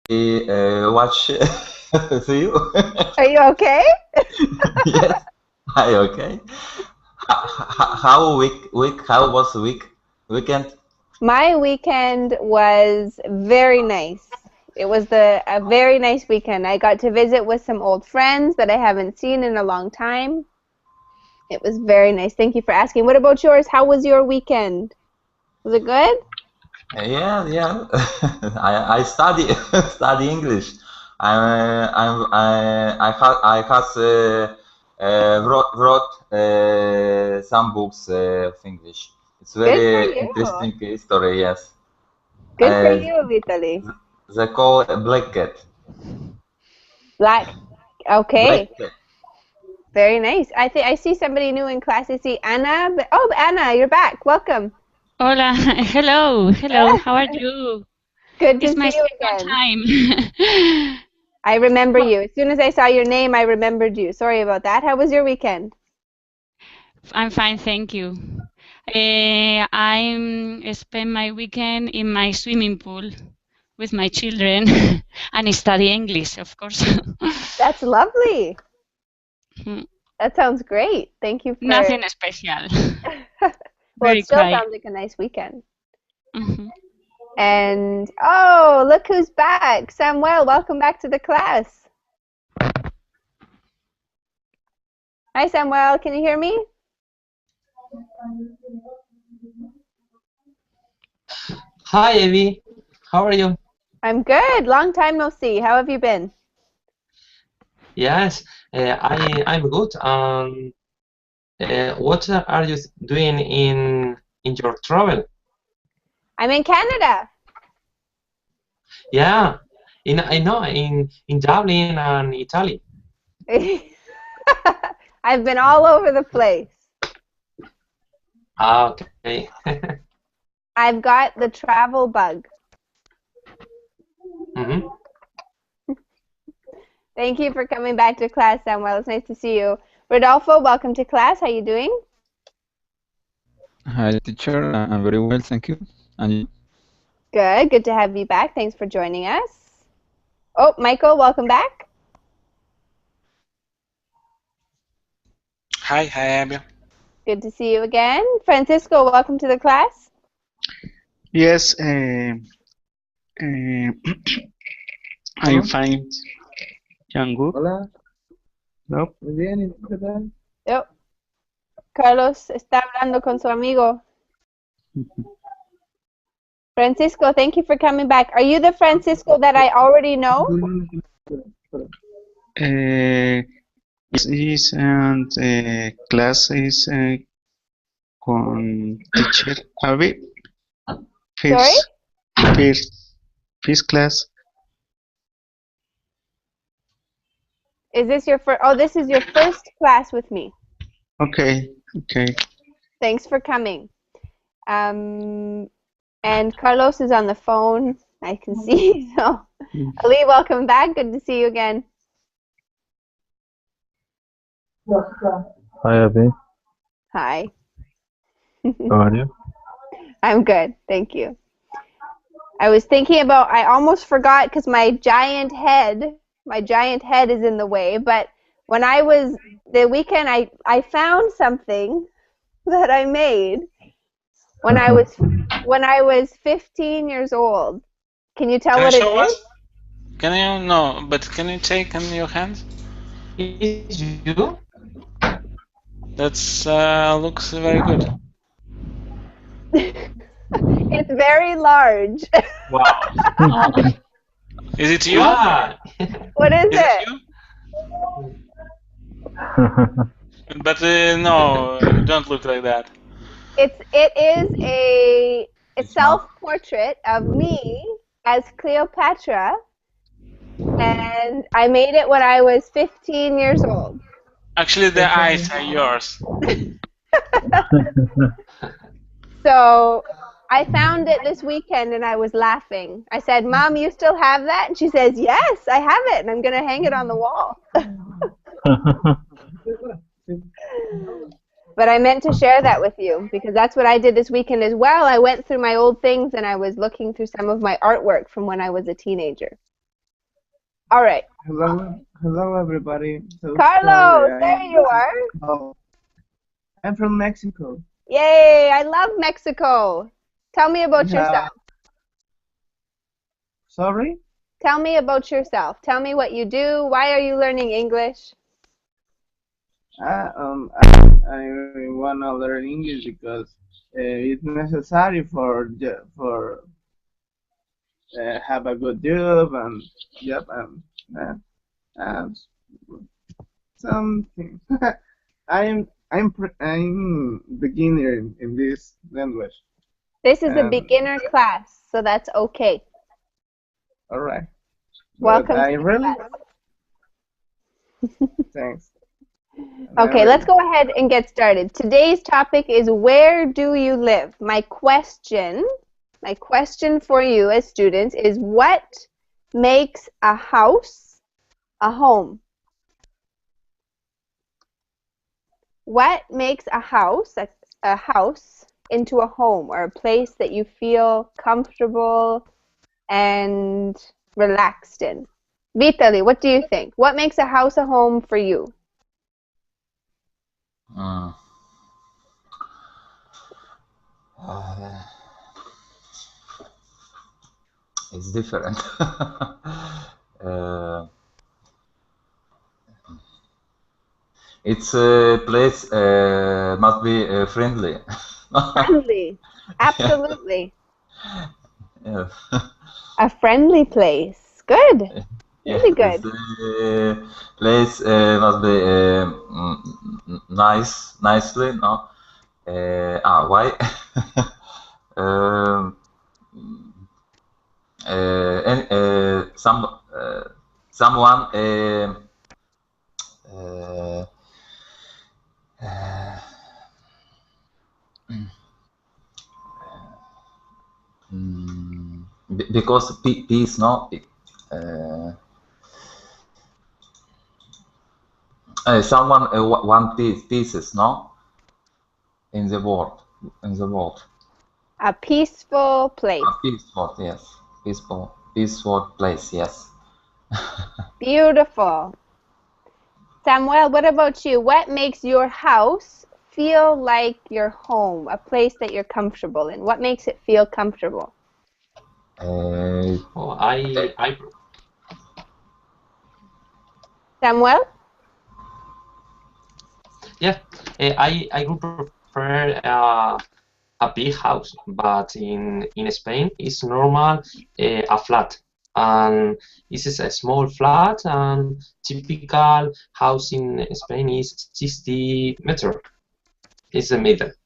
watch see you. Are you okay? Yes, I okay. How was the weekend? My weekend was very nice. It was a very nice weekend. I got to visit with some old friends that I haven't seen in a long time. It was very nice. Thank you for asking. What about yours? How was your weekend? Was it good? Yeah. I study study English. I wrote some books of English. It's Good for very you. interesting story. Yes. Good for Uh, you, Vitaly. they call Black Cat. Black. Okay. Black Cat. Very nice. I think I see somebody new in class. I see Anna. Oh, Anna, you're back. Welcome. Hola, hello, how are you? Good to It's see my you second again. time. I remember Well, you. As soon as I saw your name, I remembered you. Sorry about that. How was your weekend? I'm fine, thank you. I'm spend my weekend in my swimming pool with my children and study English, of course. That's lovely. That sounds great. Thank you for. Nothing special. Well, it Very still quiet. sounds like a nice weekend. Mhm. And oh, look who's back. Samuel, welcome back to the class. Hi, Samuel. Can you hear me? Hi, Evie. How are you? I'm good. Long time no see. How have you been? Yes, I'm good. What are you doing in your travel? I'm in Canada. Yeah, I know in Dublin and Italy. I've been all over the place. Ah, okay. I've got the travel bug. Mhm. Thank you for coming back to class, Samuel. It's nice to see you. Rodolfo, welcome to class. How you doing? Hi, teacher. I'm very well, thank you. And you? Good. Good to have you back. Thanks for joining us. Oh, Michael, welcome back. Hi, Abby. Good to see you again. Francisco, welcome to the class. Yes, I'm fine. Yangu? Hola, No? muy bien, ¿y tú qué tal? Oh, Carlos está hablando con su amigo. Francisco, thank you for coming back. Are you the Francisco that I already know? Yes, is and class is con teacher Abby. Sorry? First, first class. Is this your first? Oh, this is your first class with me. Okay. Thanks for coming. And Carlos is on the phone. I can see. So, Ali, welcome back. Good to see you again. Hi, Abby. Hi. How are you? I'm good. Thank you. I was thinking about, I almost forgot because my giant head is in the way. But when I was, the weekend, I found something that I made when I was 15 years old. Can you tell Can you what it show is? us? Can you? No, but can you take in your hands? Is you? That's looks very good. It's very large. Wow. Is it you? Ah, What is Is it it? you? But no, don't look like that. It is a self-portrait of me as Cleopatra, and I made it when I was 15 years old. Actually, the eyes are yours. So I found it this weekend and I was laughing. I said, "Mom, you still have that?" And she says, "Yes, I have it, and I'm going to hang it on the wall." But I meant to share that with you because that's what I did this weekend as well. I went through my old things and I was looking through some of my artwork from when I was a teenager. All right. Hello, everybody. So Carlos, sorry, there you are. I'm from Mexico. Yay, I love Mexico. Tell me about Yeah. yourself. Sorry? Tell me about yourself. Tell me what you do. Why are you learning English? I wanna learn English because it's necessary for have a good job and something. I'm beginner in this language. This is a beginner class, so that's okay. All right. Welcome But to the really class. thanks. Okay, let's go ahead and get started. Today's topic is where do you live? My question for you as students is what makes a house a home? What makes a house into a home or a place that you feel comfortable and relaxed in? Vitaly, what do you think? What makes a house a home for you? It's different. Its place must be friendly. Friendly, absolutely. Yeah. A friendly place. Good. Really good. This place must be nicely, no? Why? Someone because peace, no? Someone want pieces, no? In the world. A peaceful place. A peaceful, yes. Peaceful place, yes. Beautiful. Samuel, what about you? What makes your house feel like your home, a place that you're comfortable in? What makes it feel comfortable? Samuel? Yeah, I would prefer a big house, but in Spain it's normal a flat, and this is a small flat, and typical house in Spain is 60 meter. It's a meter,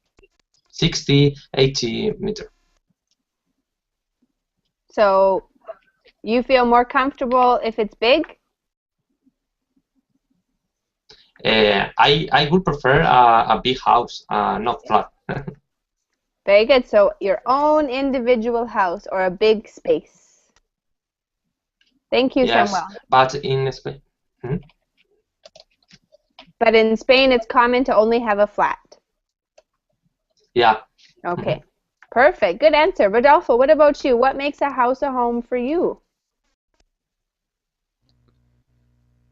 60, 80 meter. So you feel more comfortable if it's big? I would prefer a big house, not flat. Very good. So your own individual house or a big space. Thank you, Yes, Samuel. but in Spain. But in Spain, it's common to only have a flat. Yeah. Okay. Perfect. Good answer. Rodolfo, what about you? What makes a house a home for you?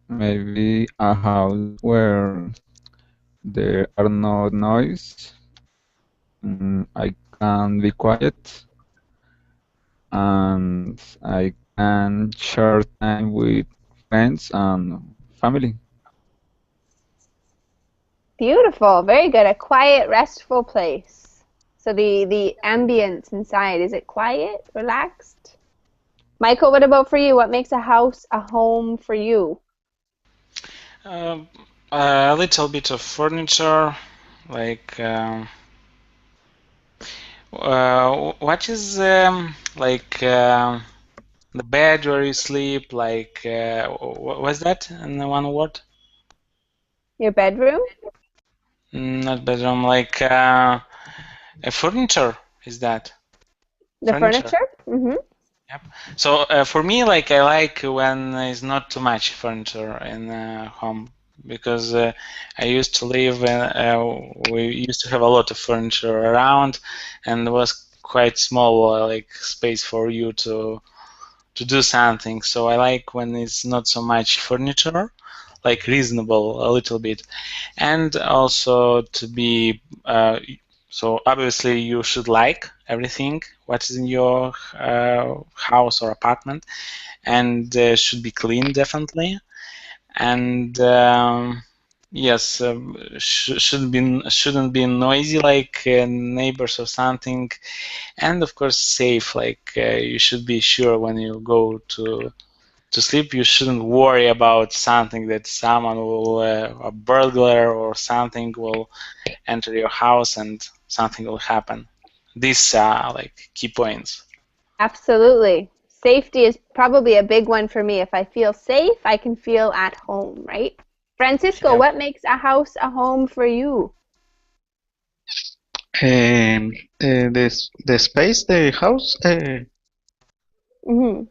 Maybe a house where there are no noise. I can be quiet, and I can share time with friends and family. Beautiful. Very good. A quiet, restful place. So the ambience inside, is it quiet, relaxed? Michael, what about for you? What makes a house a home for you? A little bit of furniture, like what is the bed where you sleep? Like what's that in one word? Your bedroom? Not bedroom, like a furniture. Is that? The furniture? Mm-hmm. Yep. So for me, like I like when there's not too much furniture in home, because I used to live we used to have a lot of furniture around, and it was quite small like space for you to do something. So I like when it's not so much furniture, like reasonable a little bit, and also to be so obviously you should like everything what is in your house or apartment, and should be clean definitely, and yes, shouldn't be noisy like neighbors or something, and of course safe. Like you should be sure when you go to sleep, you shouldn't worry about something that someone will, a burglar or something will enter your house and something will happen. These are like key points. Absolutely. Safety is probably a big one for me. If I feel safe, I can feel at home, right? Francisco, Yep. what makes a house a home for you? The space, the house,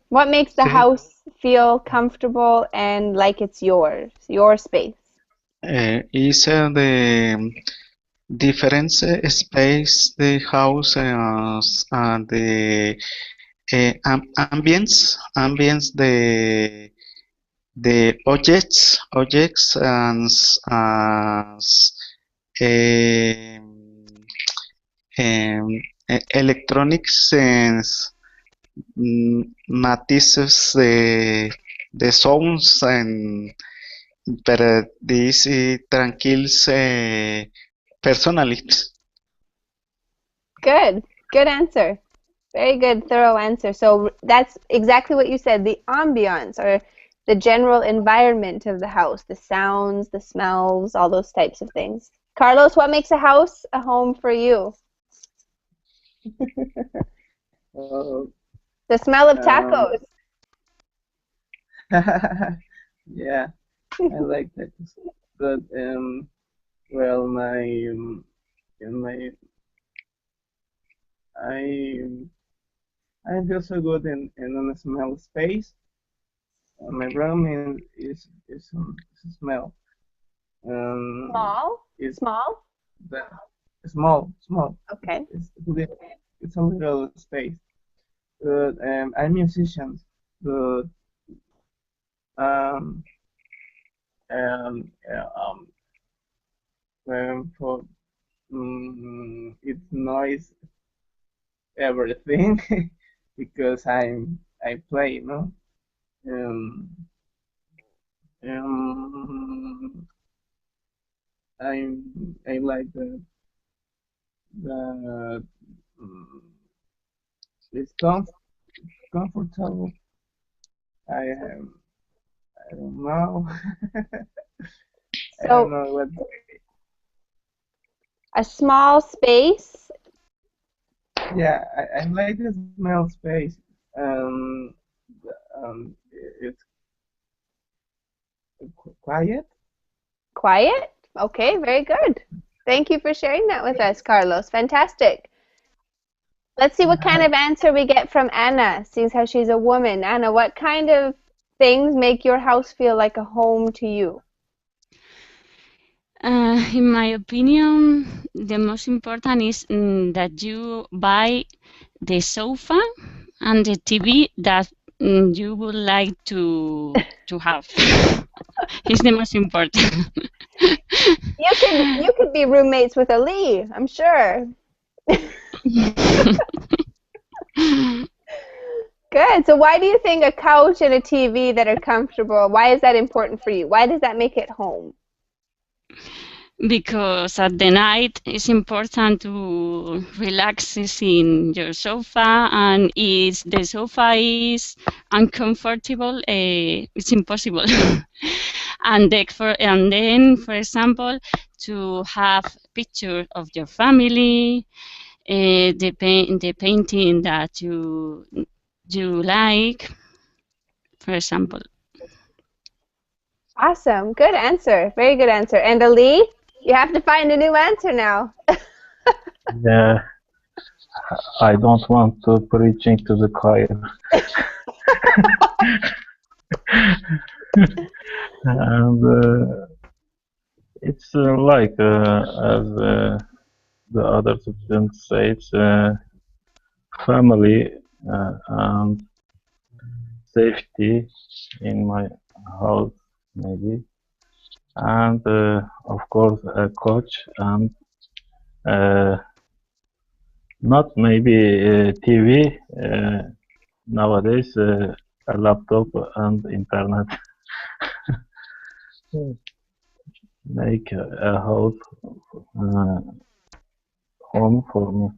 What makes the sí, house feel comfortable and like it's yours, your space? is the different space, the house, and the ambience, the objects, and electronics, and notices the sounds, and but this tranquils personally. Good. Good answer. Very good, thorough answer. So that's exactly what you said, the ambiance or the general environment of the house, the sounds, the smells, all those types of things. Carlos, what makes a house a home for you? The smell of tacos. Yeah, I like that. But well, I feel so good in a small space. My room is a smell. Small? It's Small? the small. Okay. It's a little space. But I'm musician. But um yeah, for it's noise everything because I play, you know. Um, I like the it's comfortable. I don't know. I don't So know what. a small space. Yeah, I like the small space. It's quiet. Quiet? Okay, very good. Thank you for sharing that with us, Carlos. Fantastic. Let's see what kind of answer we get from Anna, seeing how she's a woman. Anna, what kind of things make your house feel like a home to you? In my opinion, the most important is that you buy the sofa and the TV that you would like to have. It's the most important. You could be roommates with Ali, I'm sure. Good. So why do you think a couch and a TV that are comfortable, why is that important for you? Why does that make it home? Because at the night it's important to relax in your sofa, and if the sofa is uncomfortable, it's impossible. And then, for example, to have pictures of your family, the painting that you like, for example. Awesome. Good answer. Very good answer. And Ali, you have to find a new answer now. Yeah, I don't want to preaching to the choir. And it's like as the other students say, it's family, and safety in my house, maybe, and of course a coach and not maybe TV. Nowadays, a laptop and internet make a home for me.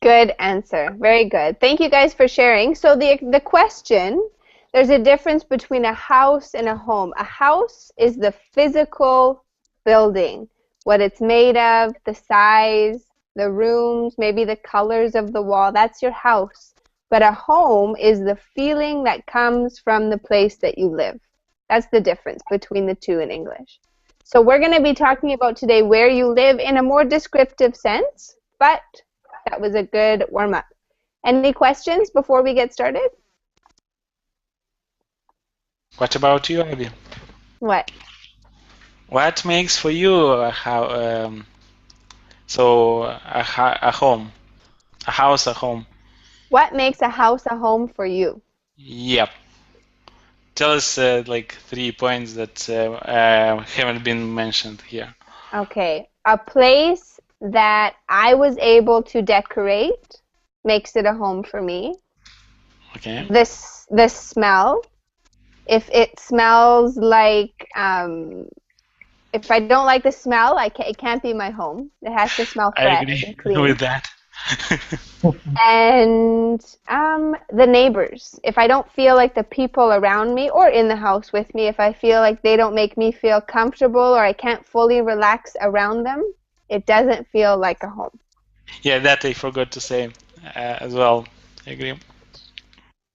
Good answer. Very good. Thank you guys for sharing. So the question, there's a difference between a house and a home. A house is the physical building, what it's made of, the size, the rooms, maybe the colors of the wall. That's your house. But a home is the feeling that comes from the place that you live. That's the difference between the two in English. So we're going to be talking about today where you live in a more descriptive sense, but that was a good warm-up. Any questions before we get started? What about you, Abby? What? What makes for you a home, a house, a home? What makes a house a home for you? Yep. Tell us like 3 points that haven't been mentioned here. Okay, a place that I was able to decorate makes it a home for me. Okay. The smell. If it smells like, if I don't like the smell, it can't be my home. It has to smell fresh I and clean. agree with that. And the neighbors. If I don't feel like the people around me or in the house with me, if I feel like they don't make me feel comfortable or I can't fully relax around them, it doesn't feel like a home. Yeah, that I forgot to say as well. I agree.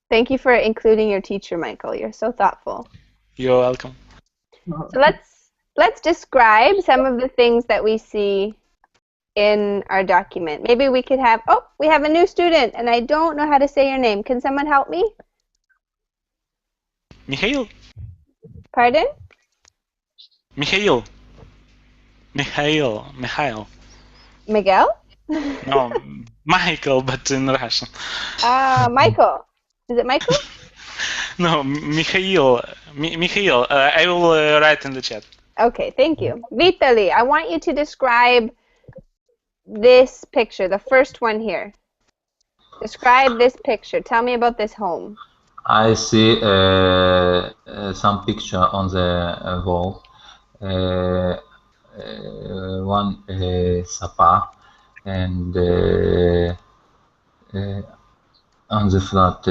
Thank you for including your teacher, Michael. You're so thoughtful. You're welcome. So let's describe some of the things that we see in our document. Maybe we could have, we have a new student and I don't know how to say your name. Can someone help me? Mikhail. Pardon? Mikhail. Miguel? No, Michael, but in Russian. Michael. Is it Michael? No, Mikhail. Mikhail. I will write in the chat. Okay, thank you. Vitaly, I want you to describe this picture, the first one here. Describe this picture. Tell me about this home. I see some picture on the wall. One sofa and on the flat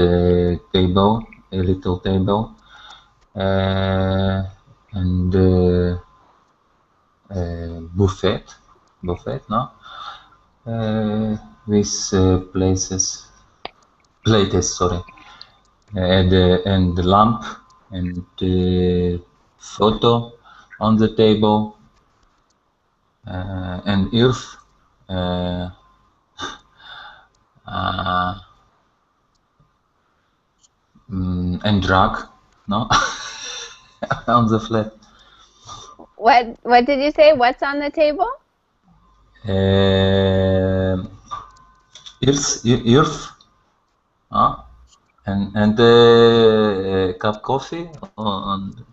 table, a little table, and buffet, no? With plates, sorry, and the lamp and photo on the table, and earth, and drug, no, on the flat. What did you say? What's on the table? Earth, and cup coffee and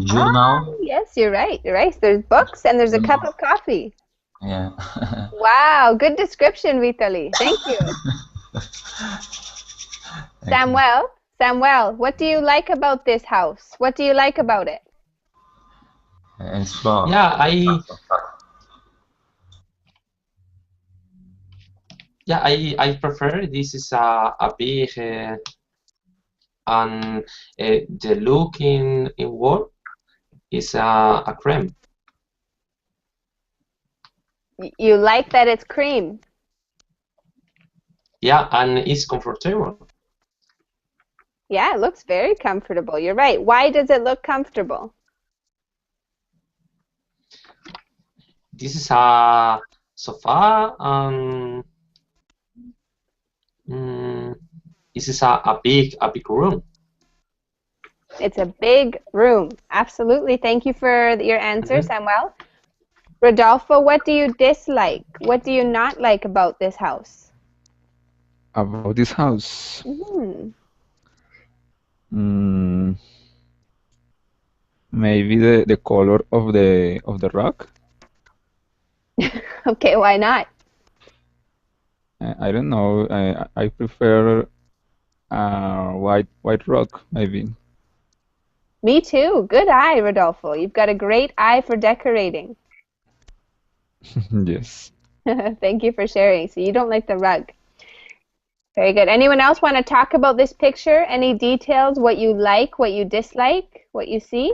journal. Yes, you're right. You're right. There's books and there's a cup of coffee. Yeah. Wow, good description, Vitaly. Thank you. Samuel, what do you like about this house? What do you like about it? And small. Yeah, I prefer this is a big and the look in wall is a cream. You like that it's cream? Yeah, and it's comfortable. Yeah, it looks very comfortable. You're right. Why does it look comfortable? This is a sofa and this is a big room. It's a big room. Absolutely. Thank you for your answer, Samuel. Rodolfo, what do you dislike? What do you not like about this house? About this house? maybe the color of the rock. Okay, why not? I don't know. I prefer white rock maybe. Me too. Good eye, Rodolfo. You've got a great eye for decorating. Yes. Thank you for sharing. So you don't like the rug. Very good. Anyone else want to talk about this picture? Any details? What you like, what you dislike, what you see?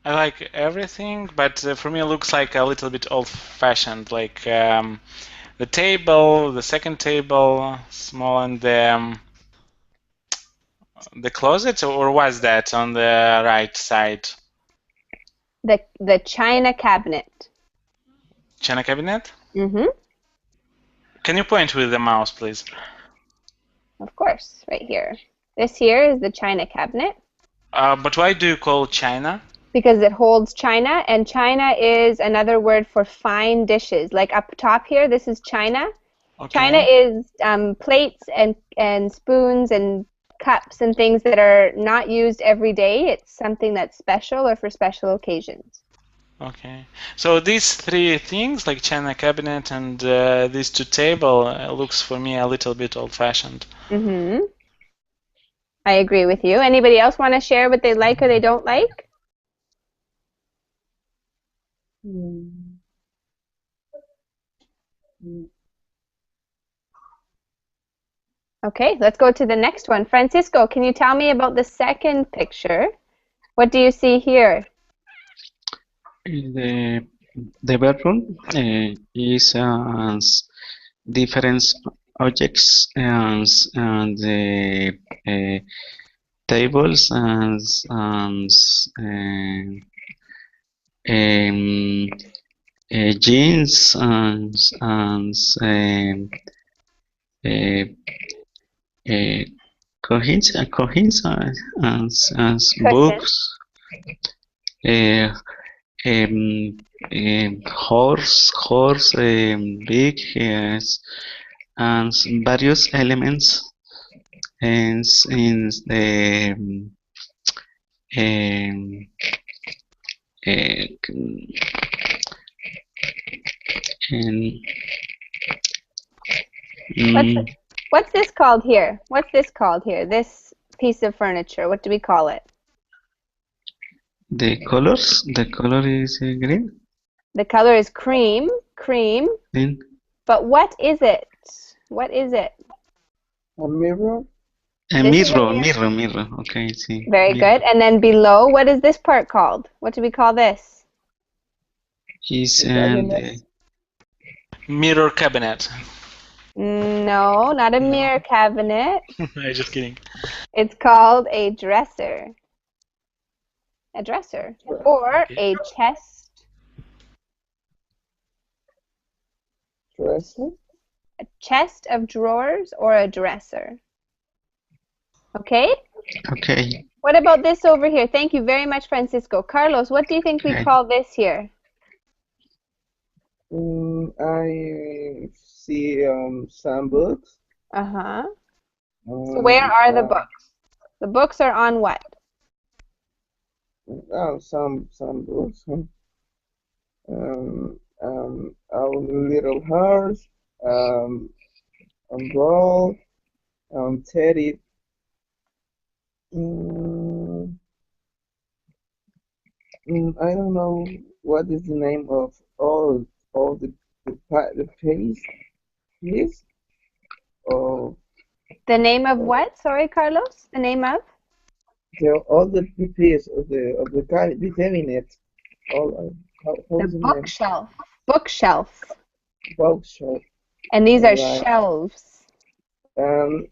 I like everything, but for me it looks like a little bit old-fashioned. Like the table, the second table, small, and the closet, or was that on the right side? The china cabinet. China cabinet? Mm-hmm. Can you point with the mouse, please? Of course, right here. This here is the china cabinet. But why do you call China? Because it holds china, and china is another word for fine dishes. Like up top here, this is china. Okay. China is plates and spoons and cups and things that are not used every day. It's something that's special or for special occasions. Okay. So these three things, like china cabinet and these two table, looks for me a little bit old-fashioned. Mm-hmm. I agree with you. Anybody else want to share what they like or they don't like? Okay, let's go to the next one. Francisco, can you tell me about the second picture? What do you see here? The bedroom is different objects and the tables and jeans and coins and books. Horse, big, yes, and various elements and in the What's this called here? What's this called here? This piece of furniture, what do we call it? the colors. The color is green. The color is cream. Green. But what is it? What is it? A mirror. A mirror. Okay, see. Very good. And then below, what is this part called? What do we call this? Is mirror cabinet. No, not a mirror cabinet. I'm just kidding. It's called a dresser. A dresser. Or a chest. Dresser? A chest of drawers or a dresser. Okay? Okay. What about this over here? Thank you very much, Francisco. Carlos, what do you think we call this here? I see some books. Uh-huh. So where are the books? The books are on what? Some books. A little horse, ball, teddy. I don't know what is the name of all the page is. Oh. The name of what? Sorry, Carlos. The name of? All the pieces of the cabinet. All the bookshelf. Bookshelf. Bookshelf. And these are shelves. In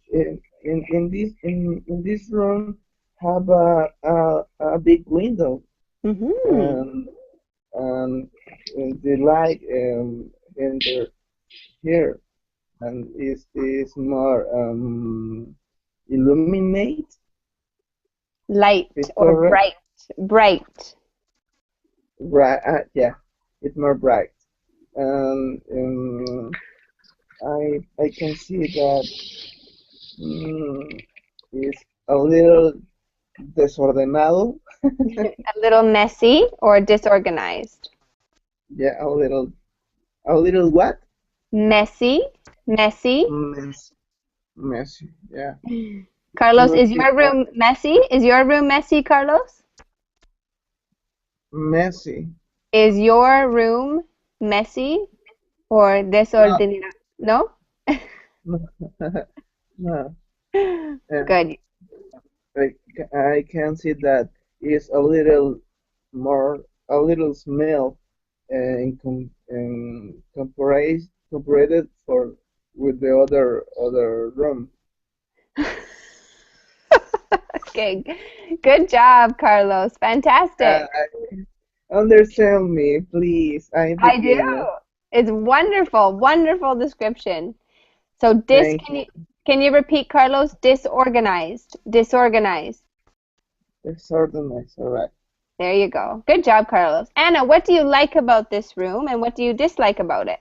this room have a big window. Mm-hmm. And the light enter here, and is more illuminate. Light or bright. Bright. Bright. Yeah, it's more bright. And I can see that it's a little desordenado. A little messy or disorganized? Yeah, a little what? Messy. Messy. Messy. Yeah. Carlos, is Messy. your room messy? Is your room messy, Carlos? Messy. Is your room messy or desordenado? No? No. Good. I can see that it's a little smell comparated with the other room. Okay. Good job, Carlos. Fantastic. Understand me, please. I'm I do. beginner. It's wonderful. Wonderful description. So Thank can you repeat, Carlos? Disorganized. Disorganized. Disorganized. All right. There you go. Good job, Carlos. Anna, what do you like about this room and what do you dislike about it?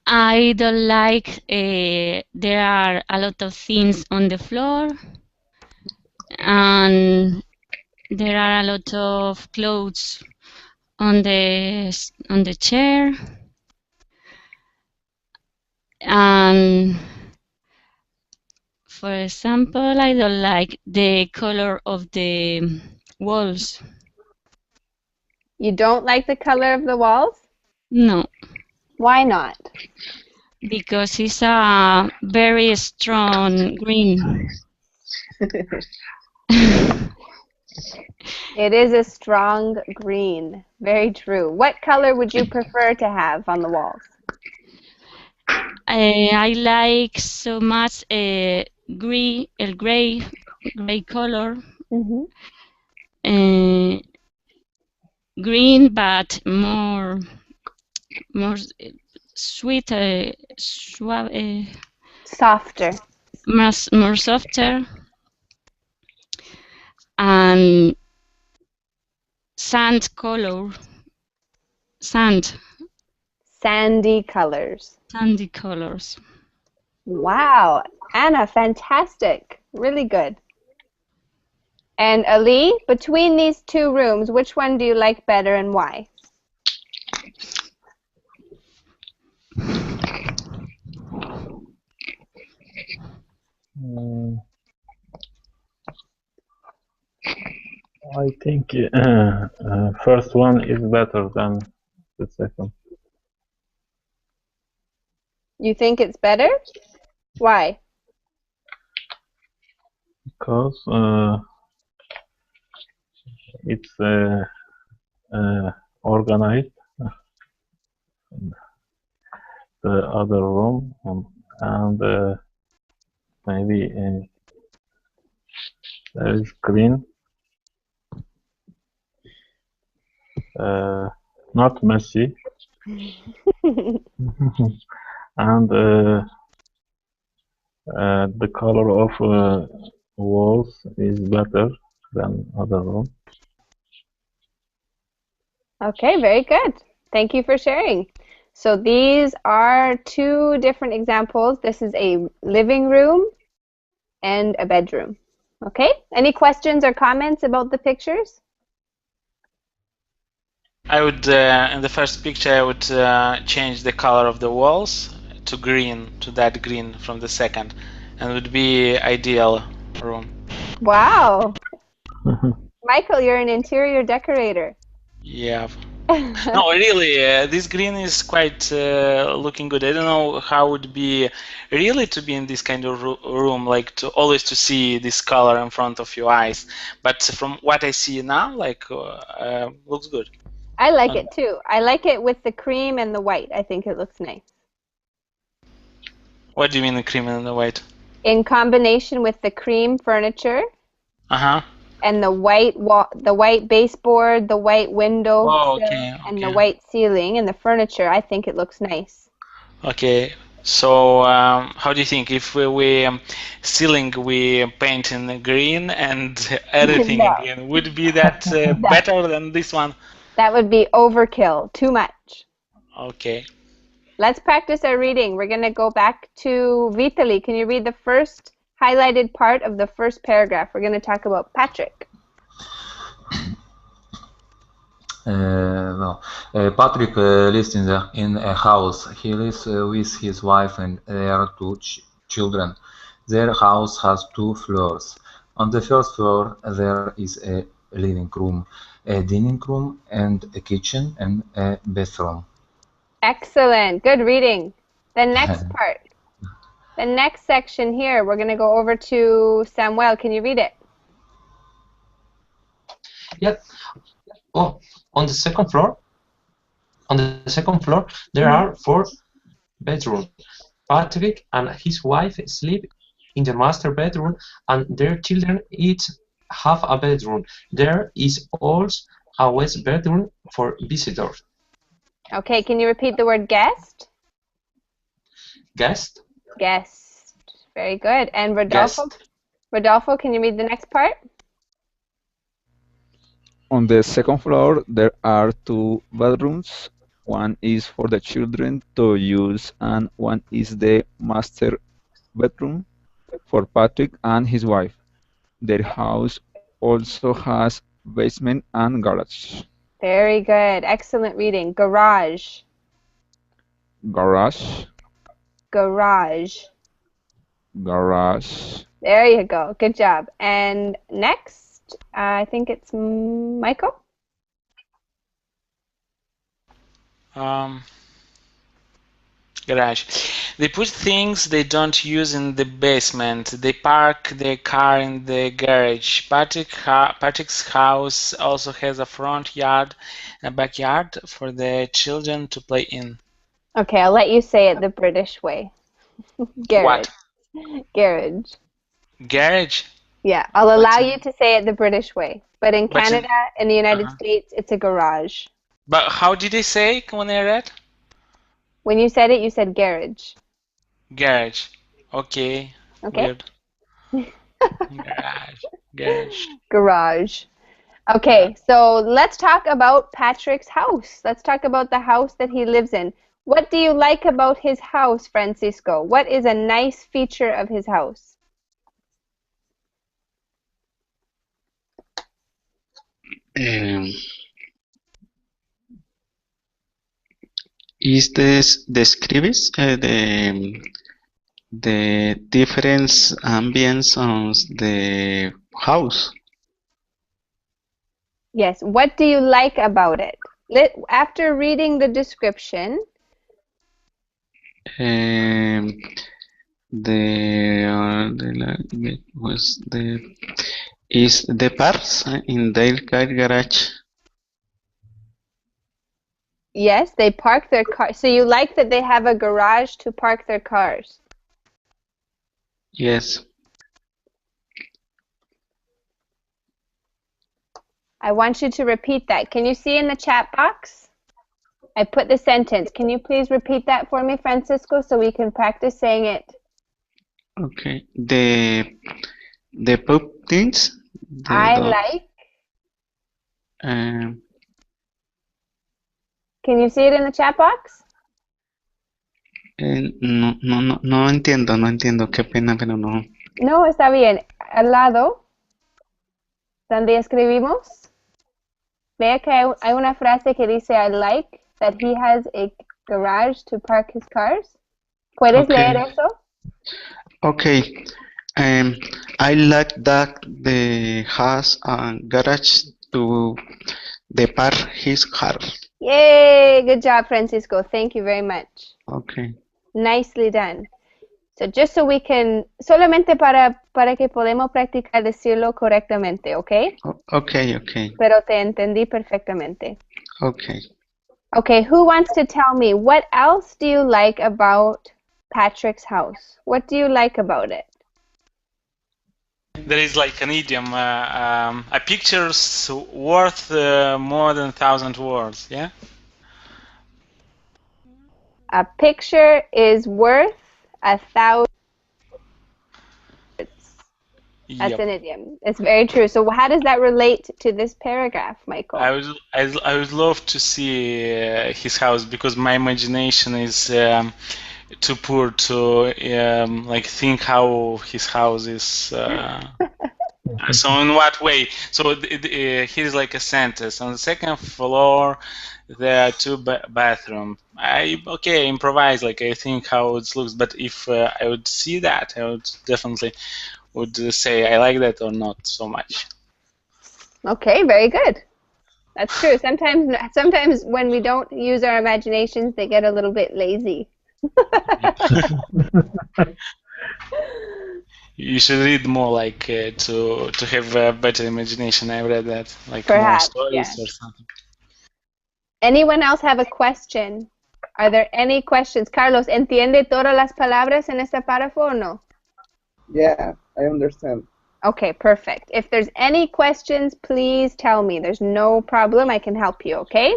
I don't like there are a lot of things on the floor, and there are a lot of clothes on the chair, and for example, I don't like the color of the walls. You don't like the color of the walls? No, Why not? because it's a very strong green. It is a strong green. Very true. What color would you prefer to have on the walls? I like so much gray color. Green, but more sweet, suave, softer, more softer, and sandy colors. Wow, Anna, fantastic. Really good. And Ali, between these two rooms, which one do you like better and why? I think first one is better than the second. You think it's better? Why? Because it's organized. The other room and maybe there is green. Not messy. And the color of walls is better than other room. Okay, very good. Thank you for sharing. So these are two different examples. This is a living room and a bedroom. Okay, any questions or comments about the pictures? I would, in the first picture, I would change the color of the walls to green, to that green from the second, and it would be ideal room. Wow. Michael, you're an interior decorator. Yeah. No, really, this green is quite looking good. I don't know how it would be really to be in this kind of room, like to always to see this color in front of your eyes. But from what I see now, like looks good. I like it too. I like it with the cream and the white. I think it looks nice. What do you mean the cream and the white? In combination with the cream furniture. And the white baseboard, the white window and the white ceiling and the furniture, I think it looks nice. Okay, so how do you think if we ceiling we paint in green and everything in green, would be that better than this one? That would be overkill, too much. Okay. Let's practice our reading. We're going to go back to Vitaly. Can you read the first highlighted part of the first paragraph. We're going to talk about Patrick. Patrick lives in a house. He lives with his wife and their two children. Their house has 2 floors. On the first floor there is a living room, a dining room, and a kitchen and a bathroom. Excellent. Good reading. The next part. The next section here, we're going to go over to Samuel. Can you read it? Yeah. Oh, on the second floor. There are 4 bedrooms. Patrick and his wife sleep in the master bedroom, and their children each have a bedroom. There is also a west bedroom for visitors. Okay, can you repeat the word guest? Guest? Guest. Very good. And Rodolfo? Guest. Rodolfo, can you read the next part? On the second floor, there are 2 bedrooms. One is for the children to use, and one is the master bedroom for Patrick and his wife. Their house also has basement and garage. Very good. Excellent reading. Garage. Garage. Garage. Garage. There you go. Good job. And next, I think it's Michael. Garage. They put things they don't use in the basement. They park their car in the garage. Patrick's house also has a front yard and a backyard for the children to play in. Okay, I'll let you say it the British way. Garage. What? Garage. Garage? Yeah, I'll allow you to say it the British way. But in Canada and the United Uh-huh. States, it's a garage. But how did they say when I read? When you said it, you said garage. Garage. Okay. Okay. Weird. Garage. Garage. Okay, so let's talk about Patrick's house. Let's talk about the house that he lives in. What do you like about his house, Francisco? What is a nice feature of his house? Is this describes the different ambience of the house? Yes, what do you like about it? After reading the description, is the parts in their garage? yes, they park their car. So you like that they have a garage to park their cars? Yes. I want you to repeat that. Can you see in the chat box? I put the sentence. Can you please repeat that for me, Francisco, so we can practice saying it? Okay. The pub things. I like. Can you see it in the chat box? No entiendo, qué pena, pero no. No, está bien. Al lado, donde escribimos, vea que hay una frase que dice I like that he has a garage to park his cars. ¿Puedes leer eso? Okay. I like that the has a garage to park his car. Yay! Good job, Francisco. Thank you very much. Okay. Nicely done. So just so we can, solamente para que podamos practicar decirlo correctamente, ¿ok? Okay. Pero te entendí perfectamente. Okay. Okay, who wants to tell me what else do you like about Patrick's house? What do you like about it? There is like an idiom, a picture's worth more than 1,000 words, yeah? A picture is worth 1,000 words. That's Yep. an idiom. It's very true. So how does that relate to this paragraph, Michael? I would love to see his house because my imagination is too poor to like think how his house is. So in what way? So here's like a sentence. On the second floor, there are two bathrooms. I improvise. Like I think how it looks. But if I would see that, I would definitely would say I like that or not so much. Okay, very good. That's true. Sometimes when we don't use our imaginations, they get a little bit lazy. You should read more, like to have a better imagination. I read that, like Perhaps, more stories yes. or something. Anyone else have a question? Are there any questions? Carlos, ¿entiende todas las palabras en este párrafo o no? Yeah, I understand. Okay, perfect. If there's any questions, please tell me. There's no problem. I can help you, okay?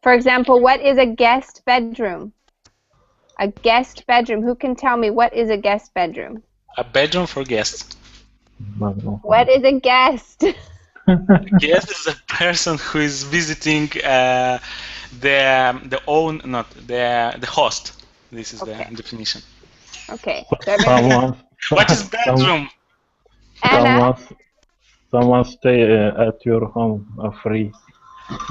For example, what is a guest bedroom? A guest bedroom. Who can tell me what is a guest bedroom? A bedroom for guests. What is a guest? Guest is a person who is visiting the host. This is the definition. Okay. What is bedroom? Anna? Someone stay at your home free.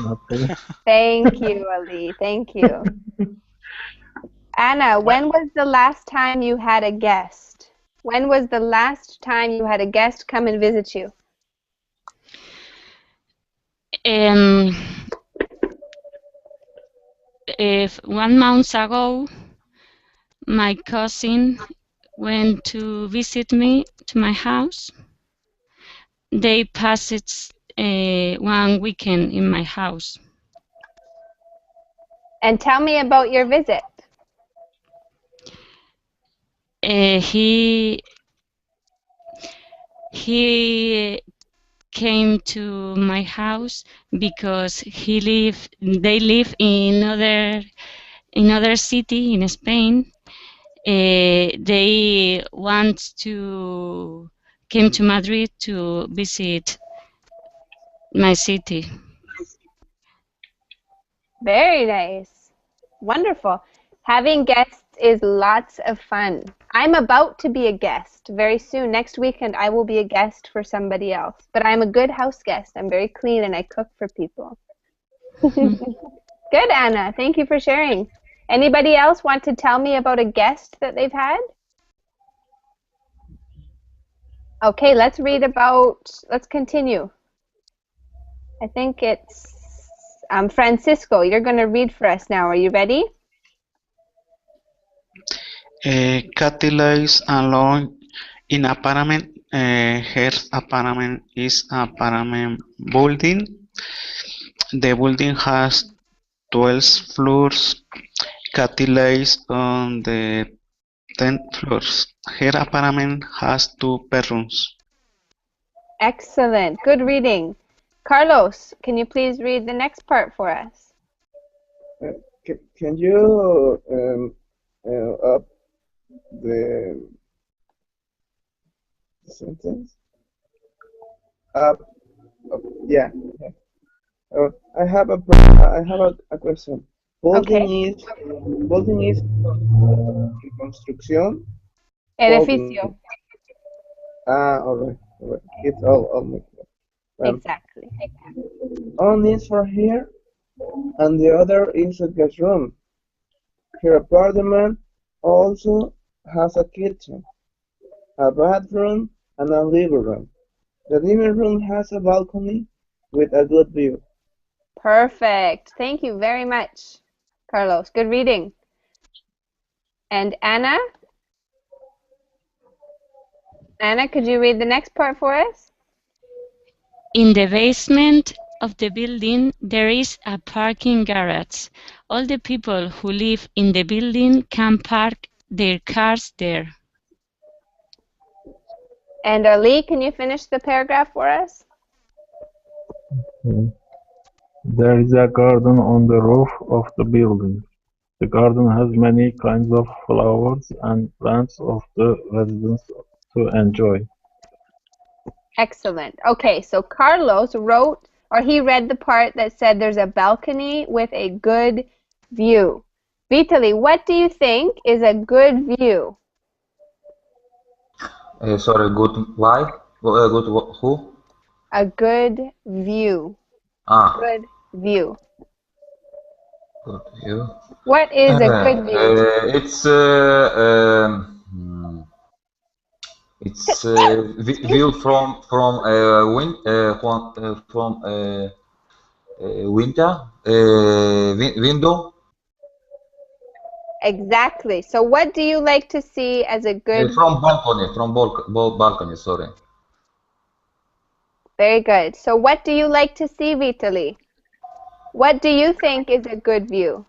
Okay. Thank you, Ali. Thank you. Anna, when was the last time you had a guest? When was the last time you had a guest come and visit you? If 1 month ago, my cousin went to visit me to my house. They passed 1 weekend in my house. And tell me about your visit. He came to my house because they live in another city in Spain. They want to came to Madrid to visit my city. Very nice. Wonderful. Having guests is lots of fun. I'm about to be a guest very soon. Next weekend, I will be a guest for somebody else. But I'm a good house guest. I'm very clean and I cook for people. Good, Anna. Thank you for sharing. Anybody else want to tell me about a guest that they've had? Okay, let's continue. I think it's Francisco. You're going to read for us now. Are you ready? Kathy lives alone in apartment. Her apartment is an apartment building. The building has 12 floors. Kathy lives on the 10th floor. Her apartment has 2 bedrooms. Excellent. Good reading. Carlos, can you please read the next part for us? Can you up the sentence? Yeah. I have a question. Building is construction. Edificio. All right. It's all mixed up. Exactly. One is for here, and the other is a guest room. Her apartment also has a kitchen, a bathroom, and a living room. The living room has a balcony with a good view. Perfect. Thank you very much, Carlos. Good reading. And Anna? Anna, could you read the next part for us? In the basement of the building, there is a parking garage. All the people who live in the building can park their cars there. And Ali, can you finish the paragraph for us? Okay. There is a garden on the roof of the building. The garden has many kinds of flowers and plants of the residents to enjoy. Excellent. Okay, so Carlos he read the part that said there's a balcony with a good view. Vitaly, what do you think is a good view? Sorry, good why? Good who? A good view. Ah, Good view. good view. What is a good view? It's view from window Exactly. So what do you like to see as a good from balcony. Sorry. Very good. So what do you like to see, Vitaly? What do you think is a good view?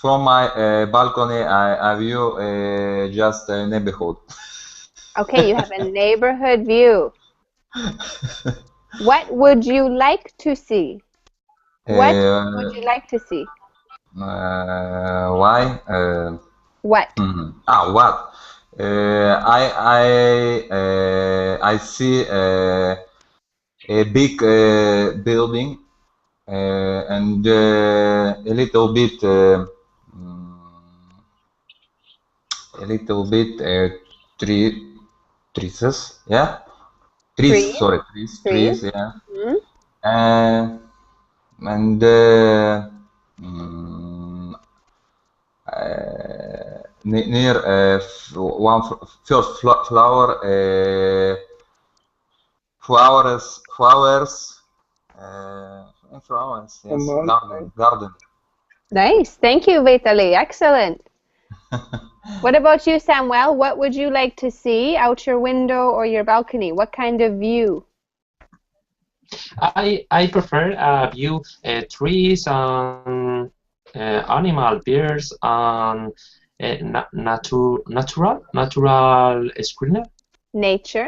From my balcony, I view just a neighborhood. Okay, you have a neighborhood view. What would you like to see? What would you like to see? Why? What? What? I see a big building and a little bit trees, yeah, trees. Sorry, trees, yeah, Mm-hmm. and near one first flower, flowers, yes, garden. Nice. Thank you, Vitaly. Excellent. What about you, Samuel? What would you like to see out your window or your balcony? What kind of view? I prefer view trees and animal, birds and natural screener. Nature.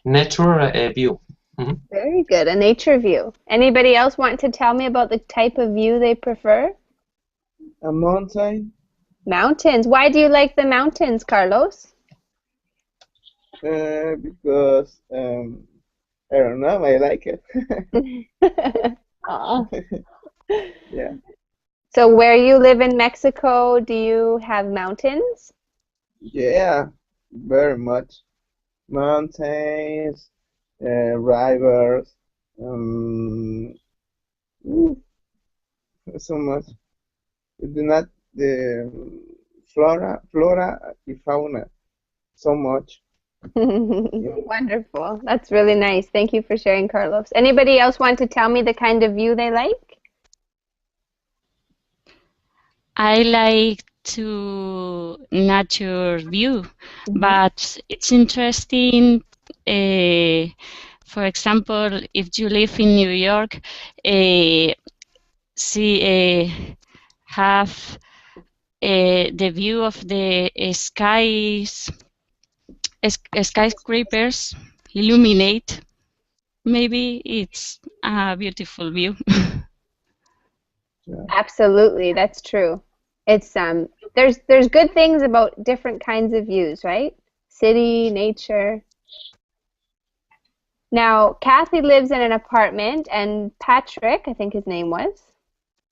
Nature view. Mm-hmm. Very good. A nature view. Anybody else want to tell me about the type of view they prefer? A mountain. Mountains. Why do you like the mountains, Carlos? Because I don't know, I like it. Yeah. So where you live in Mexico, do you have mountains? Yeah, very much. Mountains, rivers, so much. The flora and fauna, so much. Wonderful. That's really nice. Thank you for sharing, Carlos. Anybody else want to tell me the kind of view they like? I like to nature view, but it's interesting. For example, if you live in New York, have the view of the skyscrapers illuminate. Maybe it's a beautiful view. Absolutely, that's true. It's there's good things about different kinds of views, right? City, nature. Now, Kathy lives in an apartment, and Patrick, I think his name was,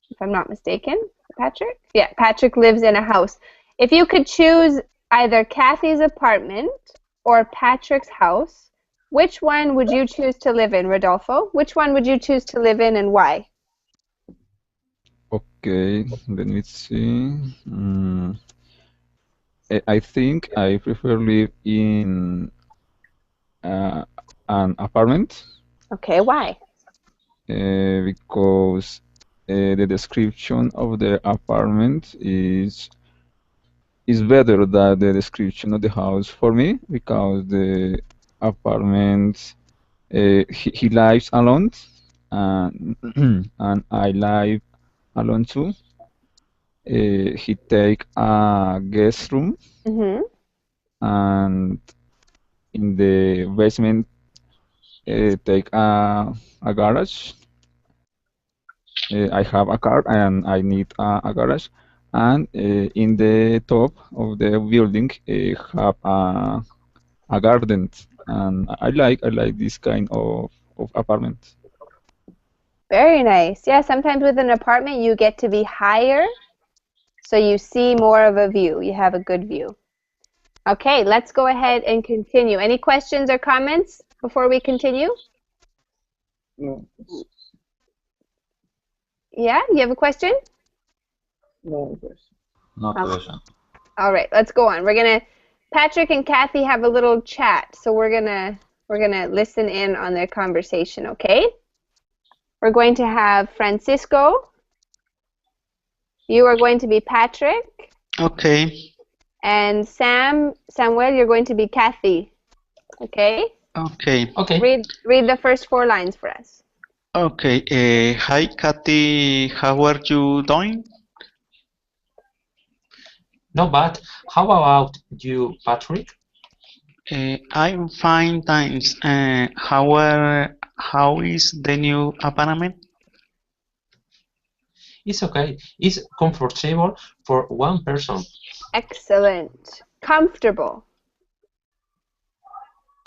if I'm not mistaken, Patrick? Yeah, Patrick lives in a house. If you could choose either Kathy's apartment or Patrick's house, which one would you choose to live in, Rodolfo? Which one would you choose to live in and why? Okay, let me see. I think I prefer live in an apartment. Okay, why? Because the description of the apartment is better than the description of the house for me, because the apartment he lives alone, and and I live alone too. He take a guest room, and in the basement take a garage. I have a car and I need a garage, and in the top of the building have a garden, and I like this kind of of apartments. Very nice. Yeah, sometimes with an apartment you get to be higher, so you see more of a view. You have a good view. Okay, let's go ahead and continue. Any questions or comments before we continue? No, Yeah, you have a question? no question. No Okay. question. All right, let's go on. Patrick and Kathy have a little chat, so we're gonna listen in on their conversation, okay? We're going to have Francisco. You are going to be Patrick. Okay. And Samuel, you're going to be Kathy. Okay? Okay. Okay. Read the first 4 lines for us. Okay. Hi, Kathy. How are you doing? No, but how about you, Patrick? I'm fine, thanks. How is the new apartment? It's okay. It's comfortable for one person. Excellent. Comfortable.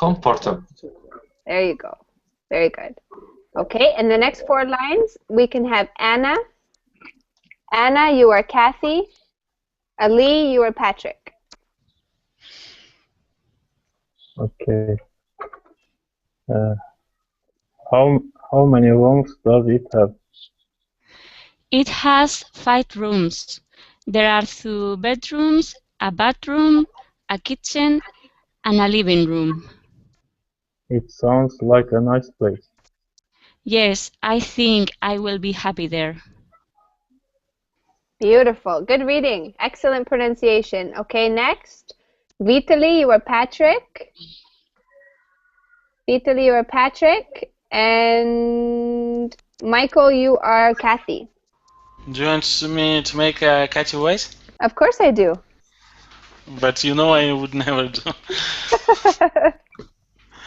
Comfortable. There you go. Very good. Okay, and the next 4 lines, we can have Anna. Anna, you are Kathy. Ali, you are Patrick. Okay. How many rooms does it have? It has 5 rooms. There are 2 bedrooms, a bathroom, a kitchen, and a living room. It sounds like a nice place. Yes, I think I will be happy there. Beautiful. Good reading. Excellent pronunciation. Okay, next. Vitaly, you are Patrick. Vitaly, you are Patrick. And Michael, you are Kathy. Do you want me to make a Kathy voice? Of course I do. But you know I would never do.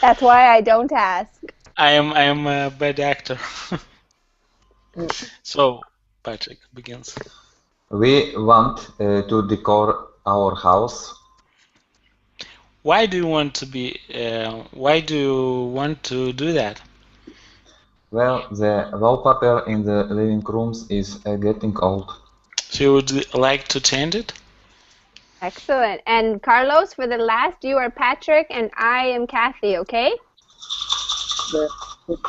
That's why I don't ask. I am a bad actor. So, Patrick begins. We want to decor our house. Why do you want to be? Why do you want to do that? Well, the wallpaper in the living rooms is getting old. So you would like to change it? Excellent. And Carlos, for the last, you are Patrick and I am Kathy, okay?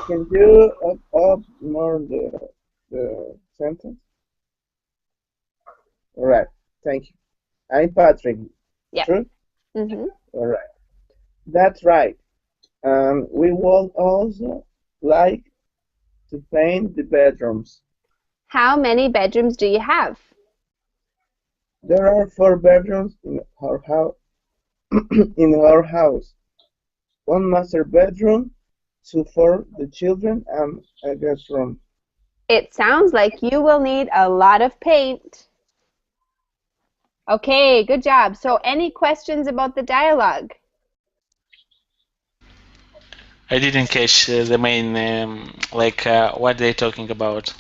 Can you up more the sentence? All right. Thank you. I'm Patrick. Yeah. True? Mm-hmm. All right. That's right. We would also like to paint the bedrooms. How many bedrooms do you have? There are 4 bedrooms in our house. One master bedroom, 2 for the children, and a guest room. It sounds like you will need a lot of paint. Okay, good job. So any questions about the dialogue? I didn't catch the main, what they're talking about.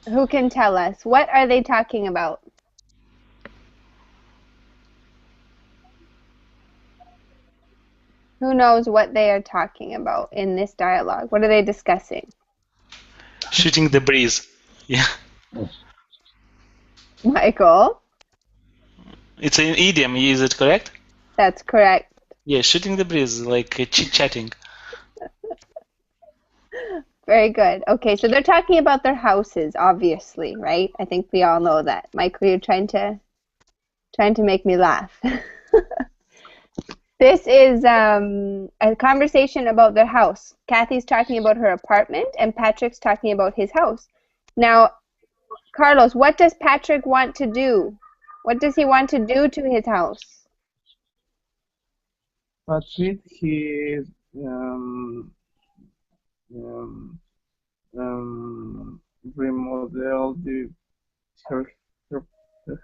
Who can tell us? What are they talking about? Who knows what they are talking about in this dialogue? What are they discussing? Shooting the breeze. Yeah. Michael? It's an idiom, is it correct? That's correct. Yeah, shooting the breeze, like chit-chatting. Very good. Okay, so they're talking about their houses, obviously, right? I think we all know that. Michael, you're trying to make me laugh. This is a conversation about their house. Kathy's talking about her apartment, and Patrick's talking about his house. Now, Carlos, what does Patrick want to do? What does he want to do to his house? Patrick, he remodel her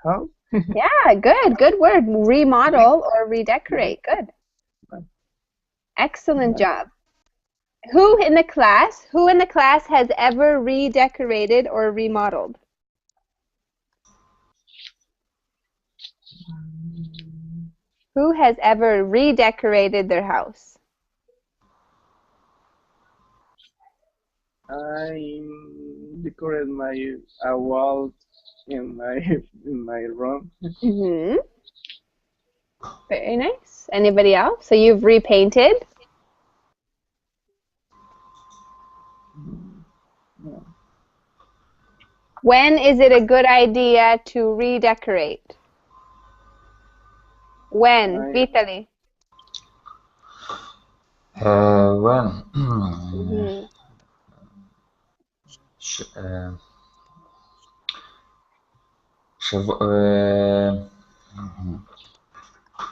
house. Yeah, good word. Remodel or redecorate. Good. Excellent job. Who in the class has ever redecorated or remodeled? Who has ever redecorated their house? I decorate my wall in my room. Mm-hmm. Very nice. Anybody else? So you've repainted? Yeah. When is it a good idea to redecorate? When, Vitaly? When Mm-hmm.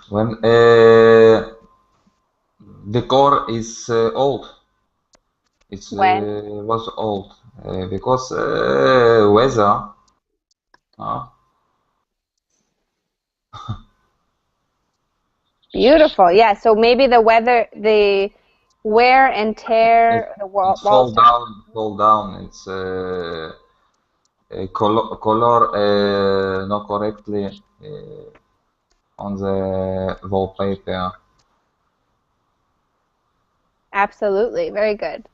when decor is old. It When? was old because weather. Beautiful. Yeah. So maybe the weather, the wear and tear, the walls. Fall down. It's color not correctly on the wallpaper. Absolutely. Very good.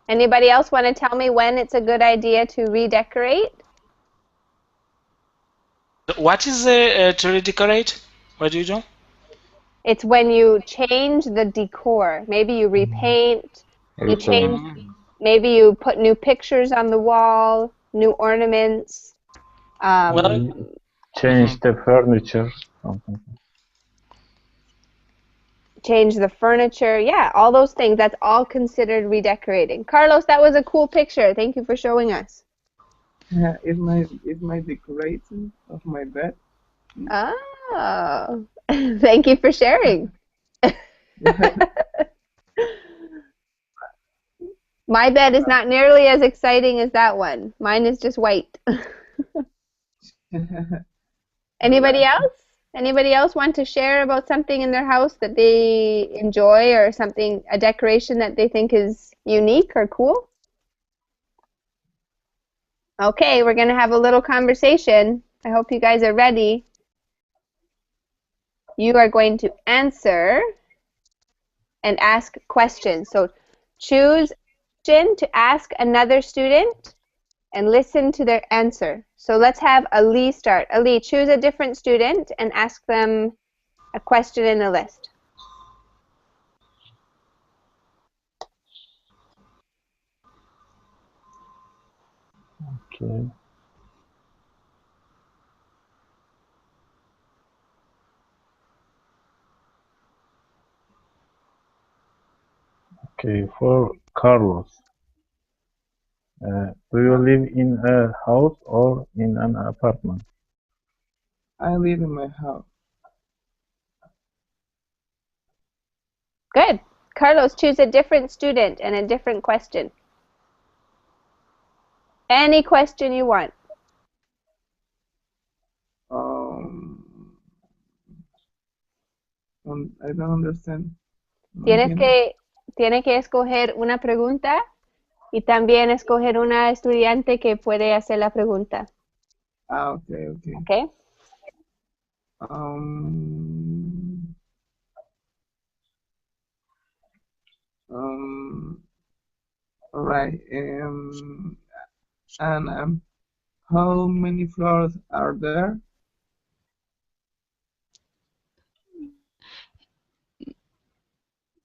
Anybody else want to tell me when it's a good idea to redecorate? What is to redecorate? What do you do? It's when you change the decor. Maybe you repaint, you change, maybe you put new pictures on the wall, new ornaments. Change the furniture. Something. Change the furniture. Yeah, all those things. That's all considered redecorating. Carlos, that was a cool picture. Thank you for showing us. Yeah, it's my decoration of my bed. Oh, thank you for sharing. My bed is not nearly as exciting as that one. Mine is just white. Anybody else? Anybody else want to share about something in their house that they enjoy or something, a decoration that they think is unique or cool? Okay, we're going to have a little conversation. I hope you guys are ready. You are going to answer and ask questions. So choose a question to ask another student and listen to their answer. So let's have Ali start. Ali, choose a different student and ask them a question in the list. Okay. Okay, for Carlos. Do you live in a house or in an apartment? I live in my house. Good. Carlos, choose a different student and a different question. Any question you want. I don't understand. Tienes que escoger una pregunta y también escoger una estudiante que puede hacer la pregunta. Okay. Okay. All right. And how many floors are there?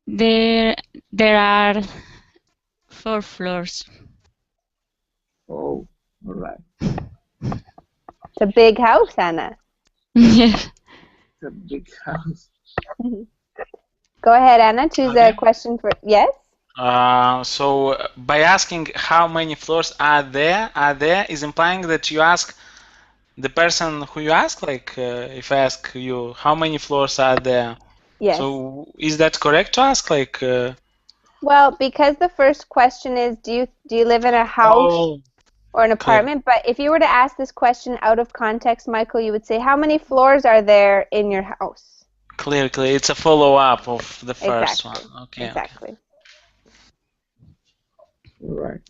There are 4 floors. Oh, all right. It's a big house, Anna. Yes. It's a big house. Go ahead, Anna. Choose a question for yes. So by asking how many floors are there is implying that you ask the person who you ask, like if I ask you how many floors are there. Yes. So is that correct to ask, like? Well, because the first question is, do you live in a house or an apartment? But if you were to ask this question out of context, Michael, you would say, how many floors are there in your house? Clear. It's a follow-up of the first one. Okay. Exactly. Right.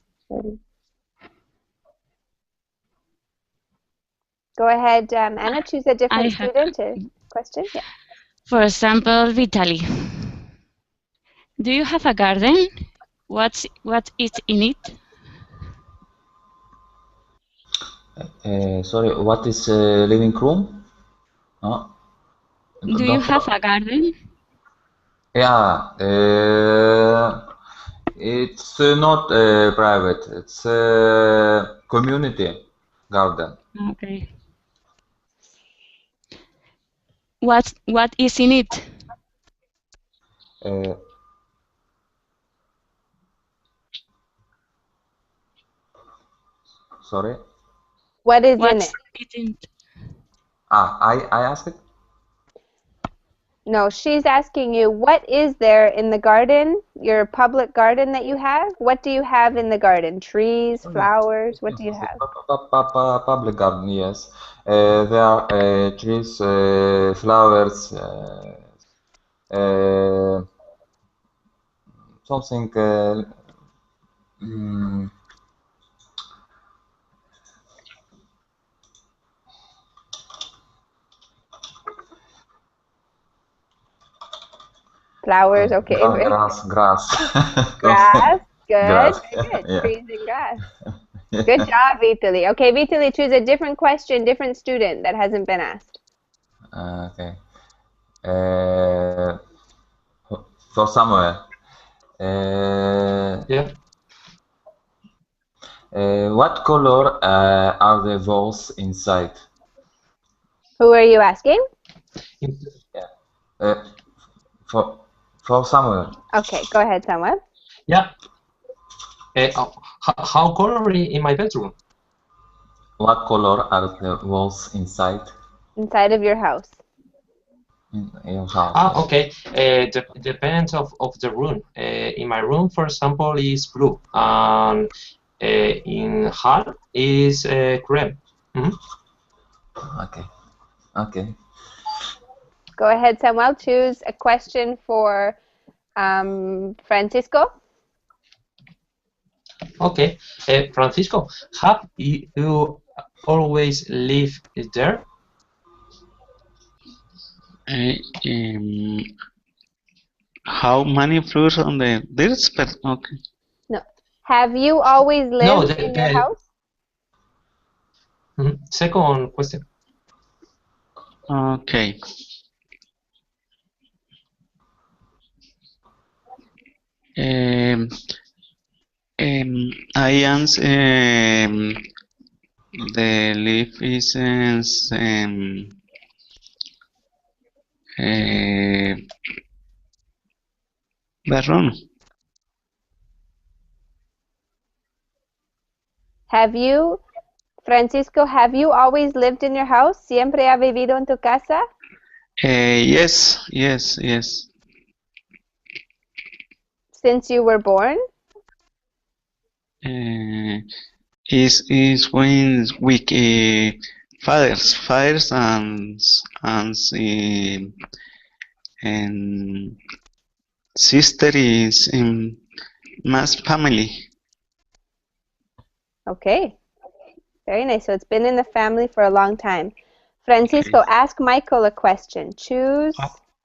Go ahead, Anna. Choose a different student question. Yeah. For example, Vitaly. Do you have a garden? What is in it? Sorry, what is living room? No? Do you have a garden? Yeah, it's not private. It's community garden. Okay. What is in it? Uh, Sorry. What is in What's it? in it? I asked. No, she's asking you, what is there in the garden, your public garden that you have? What do you have in the garden? Trees, flowers, what do you have? Public garden, yes. There are trees, flowers, something. Mm, Flowers, okay. grass. Grass, good, Grass. very good. Yeah. Trees and grass. Good job, Vitaly. Okay, Vitaly, choose a different question, different student that hasn't been asked. Okay. For Samuel. Yeah. What color are the walls inside? Who are you asking? Yeah. For Samuel. Okay, go ahead, Samuel. Yeah. How colorful in my bedroom? What color are the walls inside? Inside of your house. In your house. Okay. Depends of the room. In my room, for example, is blue, and in hall is cream. Okay. Okay. Go ahead, Samuel. Choose a question for Francisco. Okay. Francisco, have you always lived there? How many floors on the there's but okay. No. Have you always lived in your house? Second question. Okay. I answer the leaf is bedroom. Have you, Francisco, have you always lived in your house? ¿Siempre ha vivido en tu casa? Yes. Since you were born? Is when with fathers and sister is in mass family. Okay. Very nice. So it's been in the family for a long time. Francisco, ask Michael a question. Choose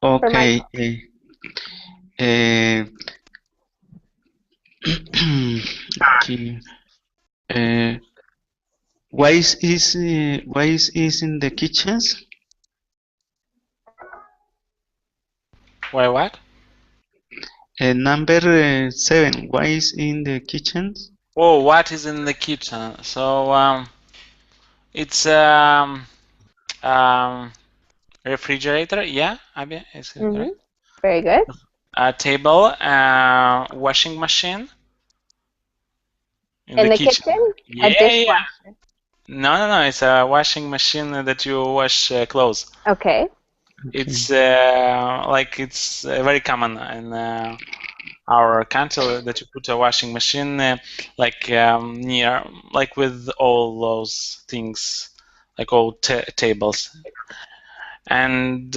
for Okay. Why is in the kitchens? Why what? Number 7. Why is in the kitchens? Oh, what is in the kitchen? So it's refrigerator. Yeah, Abby, is it correct? Very good. A table, washing machine. In the kitchen? Yeah, A dishwasher. No. It's a washing machine that you wash clothes. Okay. It's it's very common in our country that you put a washing machine near, like with all those things, like all tables, and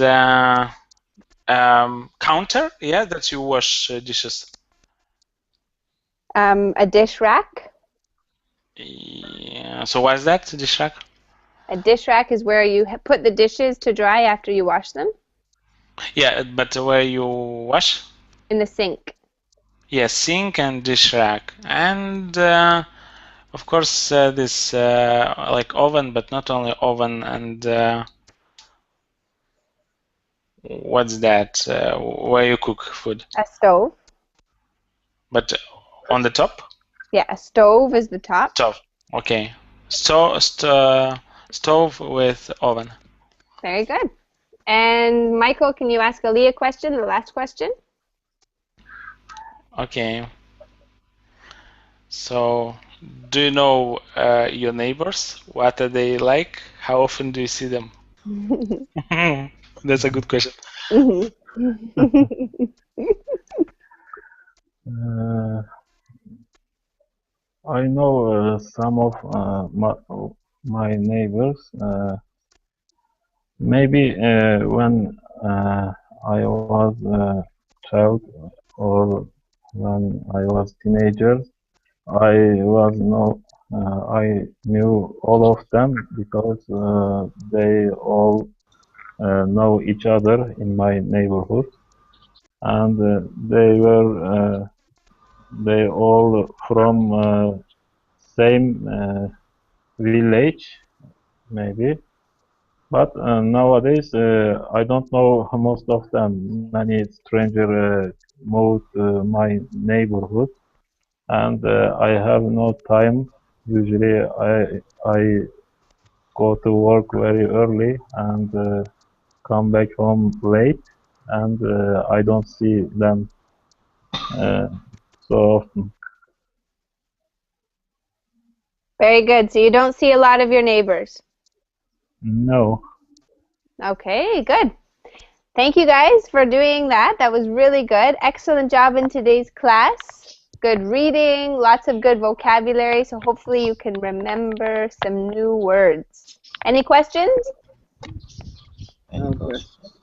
counter, yeah, that you wash dishes. A dish rack. Yeah. So what's that, dish rack? A dish rack is where you put the dishes to dry after you wash them. Yeah, but where you wash? In the sink. Yeah, sink and dish rack. And of course, this like oven, but not only oven and what's that? Where you cook food? A stove. But on the top? Yeah, a stove is the top. Stove. Okay. Stove with oven. Very good. And Michael, can you ask Ali a question, the last question? Okay. So, do you know your neighbors? What are they like? How often do you see them? That's a good question. I know some of my neighbors. Maybe when I was a child or when I was teenager, I knew all of them because they all know each other in my neighborhood, and they all from same village, maybe. But nowadays, I don't know most of them. Many strangers moved my neighborhood, and I have no time. Usually, I go to work very early and come back home late, and I don't see them so often. Very good. So you don't see a lot of your neighbors. No. Okay, good. Thank you guys for doing that. That was really good. Excellent job in today's class. Good reading, lots of good vocabulary, so hopefully you can remember some new words. Any questions? Any questions?